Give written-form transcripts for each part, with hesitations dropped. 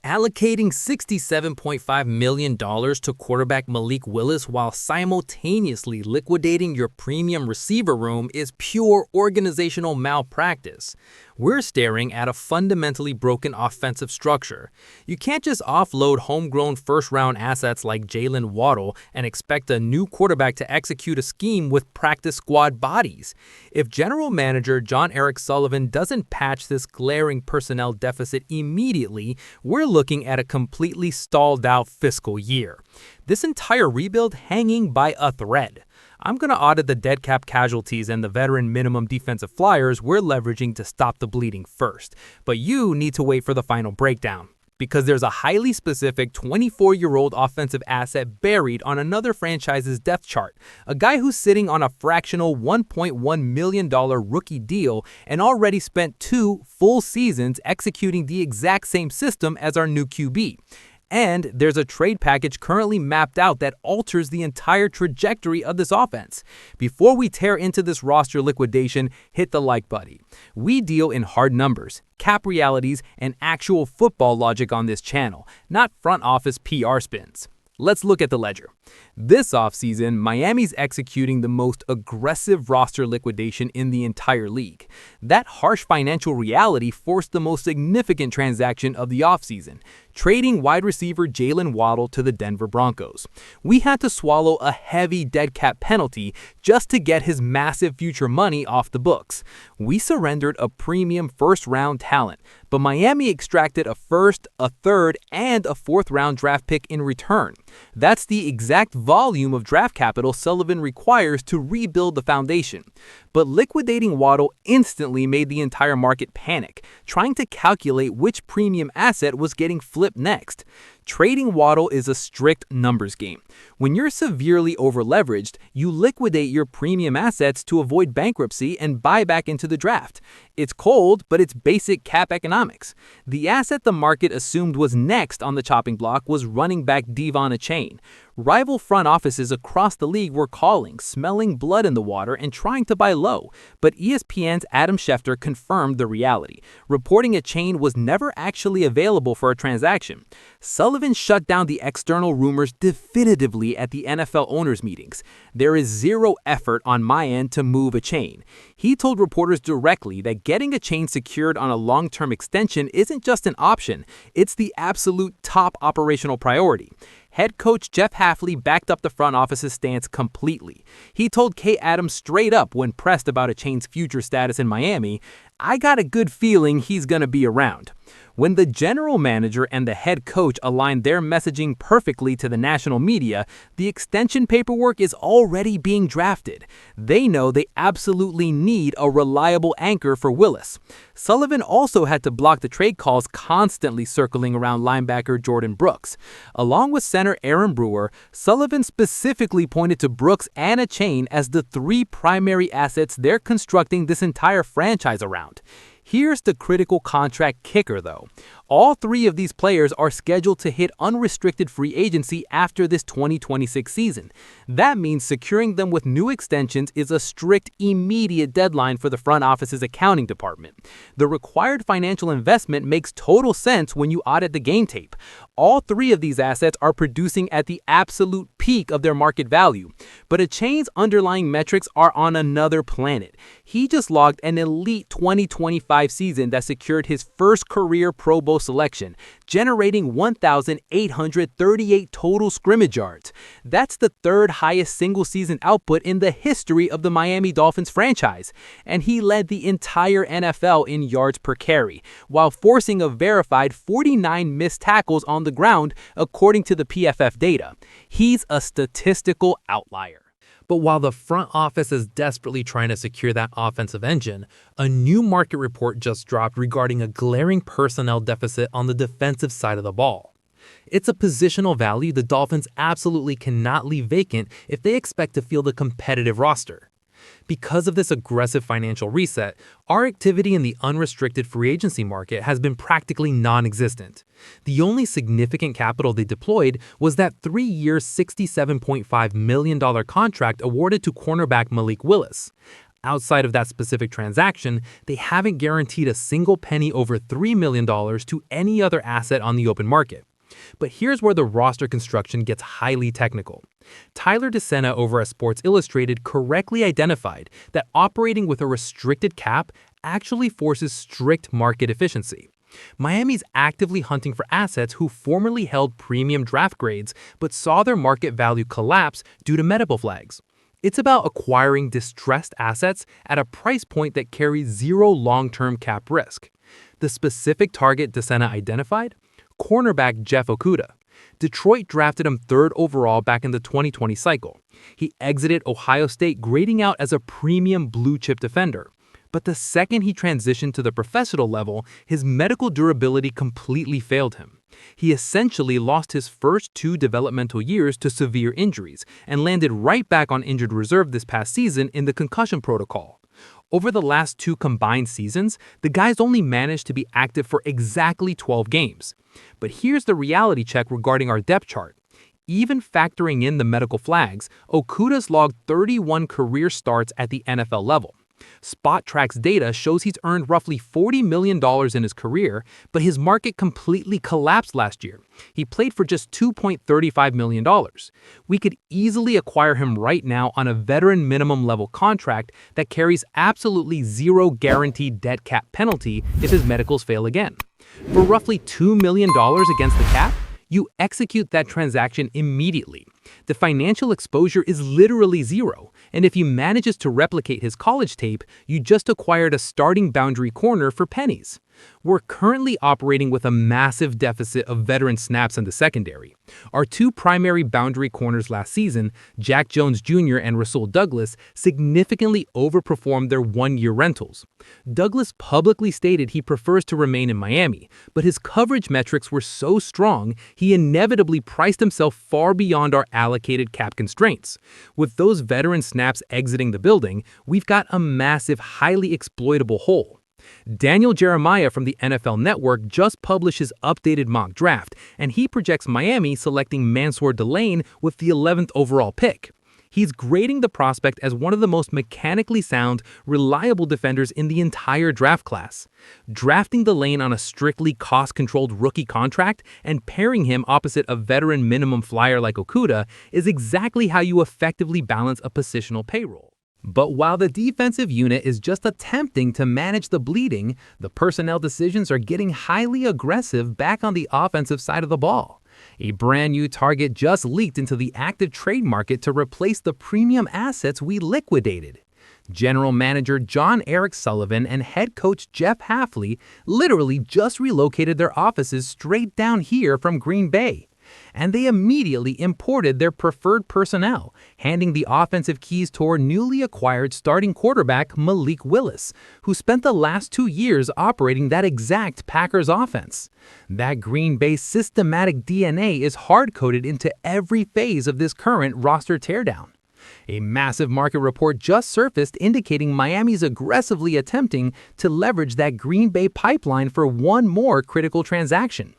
Allocating $67.5 million to quarterback Malik Willis while simultaneously liquidating your premium receiver room is pure organizational malpractice. We're staring at a fundamentally broken offensive structure. You can't just offload homegrown first-round assets like Jaylen Waddle and expect a new quarterback to execute a scheme with practice squad bodies. If General Manager Jon-Eric Sullivan doesn't patch this glaring personnel deficit immediately, we're looking at a completely stalled out fiscal year. This entire rebuild hanging by a thread. I'm going to audit the dead cap casualties and the veteran minimum defensive flyers we're leveraging to stop the bleeding first. But you need to wait for the final breakdown, because there's a highly specific 24-year-old offensive asset buried on another franchise's depth chart, a guy who's sitting on a fractional $1.1 million rookie deal and already spent 2 full seasons executing the exact same system as our new QB. And there's a trade package currently mapped out that alters the entire trajectory of this offense. Before we tear into this roster liquidation, hit the like button. We deal in hard numbers, cap realities, and actual football logic on this channel, not front office PR spins. Let's look at the ledger. This offseason, Miami's executing the most aggressive roster liquidation in the entire league. That harsh financial reality forced the most significant transaction of the offseason, trading wide receiver Jaylen Waddle to the Denver Broncos. We had to swallow a heavy dead cap penalty just to get his massive future money off the books. We surrendered a premium first-round talent, but Miami extracted a first, a third, and a fourth-round draft pick in return. That's the exact volume of draft capital Sullivan requires to rebuild the foundation. But liquidating Waddle instantly made the entire market panic, trying to calculate which premium asset was getting flipped next. Trading Waddle is a strict numbers game. When you're severely overleveraged, you liquidate your premium assets to avoid bankruptcy and buy back into the draft. It's cold, but it's basic cap economics. The asset the market assumed was next on the chopping block was running back De'Von Achane. Rival front offices across the league were calling, smelling blood in the water, and trying to buy low. But ESPN's Adam Schefter confirmed the reality, reporting Achane was never actually available for a transaction. Sullivan shut down the external rumors definitively at the NFL owners' meetings. There is zero effort on my end to move Achane. He told reporters directly that getting Achane secured on a long-term extension isn't just an option, it's the absolute top operational priority. Head coach Jeff Hafley backed up the front office's stance completely. He told Kay Adams straight up when pressed about Achane's future status in Miami, "I got a good feeling he's going to be around." When the general manager and the head coach aligned their messaging perfectly to the national media, the extension paperwork is already being drafted. They know they absolutely need a reliable anchor for Willis. Sullivan also had to block the trade calls constantly circling around linebacker Jordan Brooks. Along with center Aaron Brewer, Sullivan specifically pointed to Brooks and Achane as the 3 primary assets they're constructing this entire franchise around. Here's the critical contract kicker, though. All 3 of these players are scheduled to hit unrestricted free agency after this 2026 season. That means securing them with new extensions is a strict, immediate deadline for the front office's accounting department. The required financial investment makes total sense when you audit the game tape. All 3 of these assets are producing at the absolute peak of their market value. But Achane's underlying metrics are on another planet. He just logged an elite 2025 season that secured his first career Pro Bowl selection, generating 1,838 total scrimmage yards. That's the 3rd highest single-season output in the history of the Miami Dolphins franchise. And he led the entire NFL in yards per carry, while forcing a verified 49 missed tackles on the ground, according to the PFF data. He's a statistical outlier. But while the front office is desperately trying to secure that offensive engine, a new market report just dropped regarding a glaring personnel deficit on the defensive side of the ball. It's a positional value the Dolphins absolutely cannot leave vacant if they expect to field a competitive roster. Because of this aggressive financial reset, our activity in the unrestricted free agency market has been practically non-existent. The only significant capital they deployed was that 3-year $67.5 million contract awarded to cornerback Malik Willis. Outside of that specific transaction, they haven't guaranteed a single penny over $3 million to any other asset on the open market. But here's where the roster construction gets highly technical. Tyler DeSena over at Sports Illustrated correctly identified that operating with a restricted cap actually forces strict market efficiency. Miami's actively hunting for assets who formerly held premium draft grades but saw their market value collapse due to medical flags. It's about acquiring distressed assets at a price point that carries zero long-term cap risk. The specific target DeSena identified? Cornerback Jeff Okudah. Detroit drafted him 3rd overall back in the 2020 cycle. He exited Ohio State grading out as a premium blue-chip defender. But the second he transitioned to the professional level, his medical durability completely failed him. He essentially lost his first 2 developmental years to severe injuries and landed right back on injured reserve this past season in the concussion protocol. Over the last 2 combined seasons, the guy's only managed to be active for exactly 12 games. But here's the reality check regarding our depth chart. Even factoring in the medical flags, Okudah's logged 31 career starts at the NFL level. SpotTrack's data shows he's earned roughly $40 million in his career, but his market completely collapsed last year. He played for just $2.35 million. We could easily acquire him right now on a veteran minimum level contract that carries absolutely zero guaranteed dead cap penalty if his medicals fail again. For roughly $2 million against the cap, you execute that transaction immediately. The financial exposure is literally zero, and if he manages to replicate his college tape, you just acquired a starting boundary corner for pennies. We're currently operating with a massive deficit of veteran snaps in the secondary. Our 2 primary boundary corners last season, Jack Jones Jr. and Rasul Douglas, significantly overperformed their 1-year rentals. Douglas publicly stated he prefers to remain in Miami, but his coverage metrics were so strong, he inevitably priced himself far beyond our allocated cap constraints. With those veteran snaps exiting the building, we've got a massive, highly exploitable hole. Daniel Jeremiah from the NFL Network just published his updated mock draft, and he projects Miami selecting Mansour Delane with the 11th overall pick. He's grading the prospect as one of the most mechanically sound, reliable defenders in the entire draft class. Drafting Delane on a strictly cost-controlled rookie contract and pairing him opposite a veteran minimum flyer like Okudah is exactly how you effectively balance a positional payroll. But while the defensive unit is just attempting to manage the bleeding, the personnel decisions are getting highly aggressive back on the offensive side of the ball. A brand new target just leaked into the active trade market to replace the premium assets we liquidated. General Manager Jon-Eric Sullivan and head coach Jeff Hafley literally just relocated their offices straight down here from Green Bay. And they immediately imported their preferred personnel, handing the offensive keys to our newly acquired starting quarterback Malik Willis, who spent the last 2 years operating that exact Packers offense. That Green Bay systematic DNA is hard-coded into every phase of this current roster teardown. A massive market report just surfaced indicating Miami's aggressively attempting to leverage that Green Bay pipeline for one more critical transaction.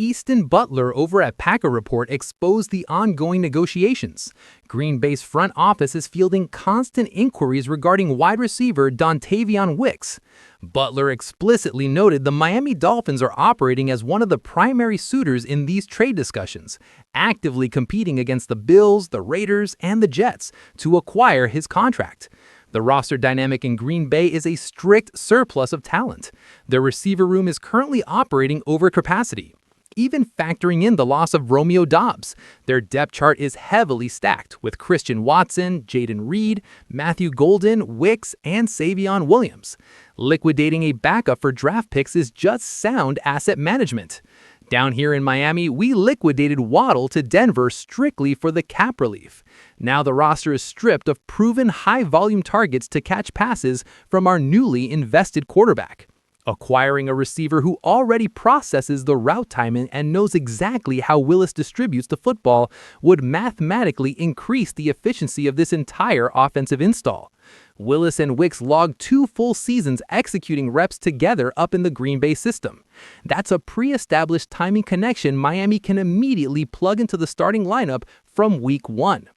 Easton Butler over at Packer Report exposed the ongoing negotiations. Green Bay's front office is fielding constant inquiries regarding wide receiver Dontavion Wicks. Butler explicitly noted the Miami Dolphins are operating as one of the primary suitors in these trade discussions, actively competing against the Bills, the Raiders, and the Jets to acquire his contract. The roster dynamic in Green Bay is a strict surplus of talent. Their receiver room is currently operating over capacity. Even factoring in the loss of Romeo Doubs, their depth chart is heavily stacked with Christian Watson, Jaden Reed, Matthew Golden, Wicks, and Savion Williams. Liquidating a backup for draft picks is just sound asset management. Down here in Miami, we liquidated Waddle to Denver strictly for the cap relief. Now the roster is stripped of proven high-volume targets to catch passes from our newly invested quarterback. Acquiring a receiver who already processes the route timing and knows exactly how Willis distributes the football would mathematically increase the efficiency of this entire offensive install. Willis and Wicks logged 2 full seasons executing reps together up in the Green Bay system. That's a pre-established timing connection Miami can immediately plug into the starting lineup from week 1.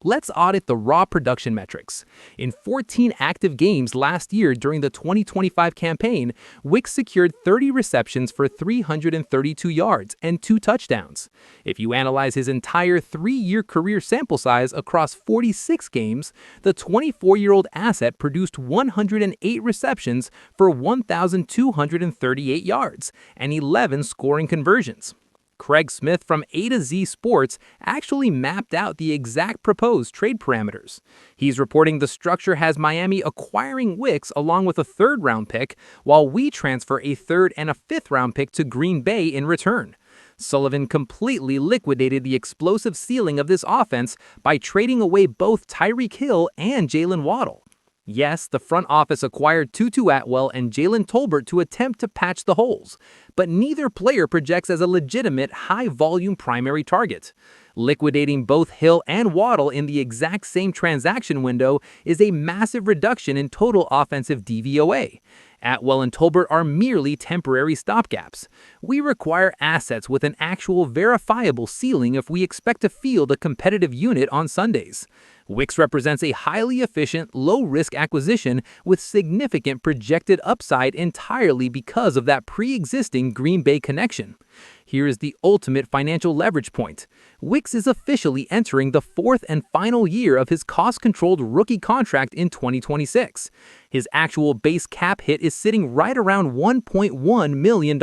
Let's audit the raw production metrics. In 14 active games last year during the 2025 campaign, Wicks secured 30 receptions for 332 yards and 2 touchdowns. If you analyze his entire 3-year career sample size across 46 games, the 24-year-old asset produced 108 receptions for 1,238 yards and 11 scoring conversions. Craig Smith from A to Z Sports actually mapped out the exact proposed trade parameters. He's reporting the structure has Miami acquiring Wicks along with a 3rd-round pick, while we transfer a 3rd and a 5th-round pick to Green Bay in return. Sullivan completely liquidated the explosive ceiling of this offense by trading away both Tyreek Hill and Jaylen Waddle. Yes, the front office acquired Tutu Atwell and Jalen Tolbert to attempt to patch the holes, but neither player projects as a legitimate high-volume primary target. Liquidating both Hill and Waddle in the exact same transaction window is a massive reduction in total offensive DVOA. Atwell and Tolbert are merely temporary stopgaps. We require assets with an actual verifiable ceiling if we expect to field a competitive unit on Sundays. Wicks represents a highly efficient, low-risk acquisition with significant projected upside entirely because of that pre-existing Green Bay connection. Here is the ultimate financial leverage point. Wicks is officially entering the 4th and final year of his cost-controlled rookie contract in 2026. His actual base cap hit is sitting right around $1.1 million.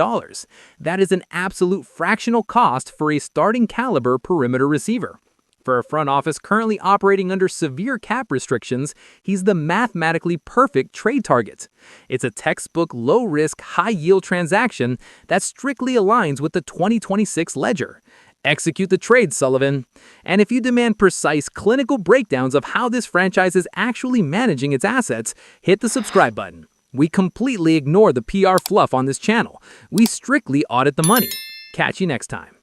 That is an absolute fractional cost for a starting caliber perimeter receiver. For a front office currently operating under severe cap restrictions, he's the mathematically perfect trade target. It's a textbook low-risk, high-yield transaction that strictly aligns with the 2026 ledger. Execute the trade, Sullivan. And if you demand precise clinical breakdowns of how this franchise is actually managing its assets, hit the subscribe button. We completely ignore the PR fluff on this channel. We strictly audit the money. Catch you next time.